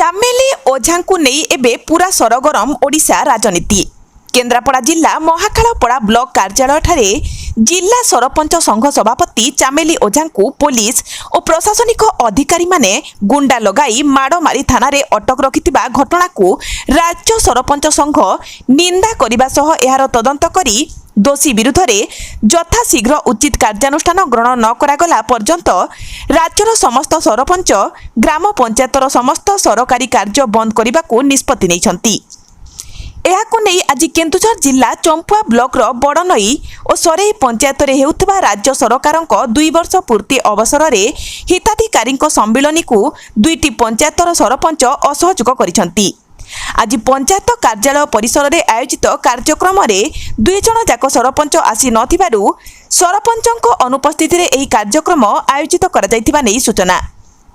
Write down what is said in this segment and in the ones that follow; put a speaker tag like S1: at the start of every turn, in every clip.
S1: चामेली ओझांकु नहीं एबे पूरा सरगरम ओडिशा राजनीति। केन्द्रापड़ा जिला महाकालपड़ा ब्लॉक कार्यालय ठारे जिला सरपंच संघ सभापति चामेली ओझांकु पुलिस और प्रशासनिक अधिकारी माने गुंडा लगाई माड़ मारी थाना रे अटक रखिथिबा घटना को राज्य सरपंच संघ निंदा करबा सह एहार तदंत करी दोषी विरुद्ध रे यथाशीघ्र उचित कार्यानुष्ठान ग्रहण न करागला पर्यंत राज्यर समस्त सरपंच ग्राम पंचायतर समस्त सरकारी कार्य बंद करने को निष्पत्ति नैछंती। एहाकु नहीं आज केन्दुझर जिला चंपुआ ब्लॉक रो बड़नई और सरेई पंचायत रे हेउथबा राज्य सरकारक 2 वर्ष पूर्ति अवसर रे हिताधिकारी सम्मिलनी को दुईटी पंचायतर सरपंच असहयोग करिसंती। आज पंचायत कार्यालय परिसर रे आयोजित कार्यक्रम रे 2 जण जाक सरपंच आसी नथिबारु सरपंचक अनुपस्थिति रे एही कार्यक्रम आयोजित करा जायथिबा नै सूचना।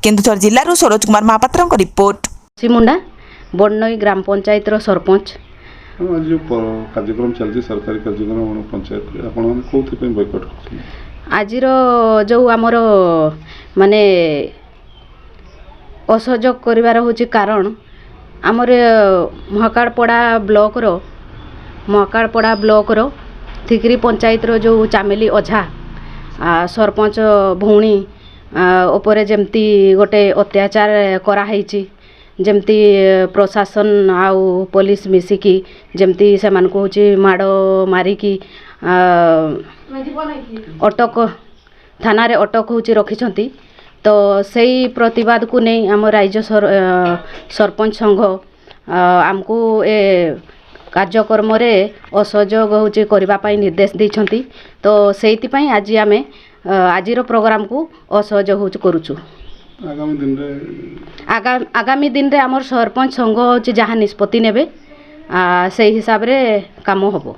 S1: केन्दुझर जिल्लारू सरोज कुमार महापात्रक रिपोर्ट।
S2: सिमुंडा बड़नई ग्राम पंचायत रो सरपंच
S3: आज जो कार्यक्रम चलती सरकारी कार्यक्रम पंचायत आपण कोथि पे बॉयकॉट करथि
S2: आज जो आमर माने असहयोग करिवार होची कारण आमर महाकालपड़ा ब्लॉक रो थिकरी पंचायत रो जो चामेली ओझा सरपंच भौणी उपरे जेमती गोटे अत्याचार करा हैची जमती प्रशासन आउ पुलिस मिसिकी जमती से मान को माड़ मारिकी अटक थाना रे अटक होची रखिछंती। तो सही प्रतिवाद को नहीं आम राज्य सरपंच संघ आमको ए कार्यक्रम रे असहयोग होची करबा पई निर्देश दैछंती। तो सेति पई आज आमे आजिरो प्रोग्राम को असहयोग होची करूछु। आगामी दिन रे आमर सरपंच संघ जहाँ निष्पत्ति नेबे से हिसाब रे काम होबो।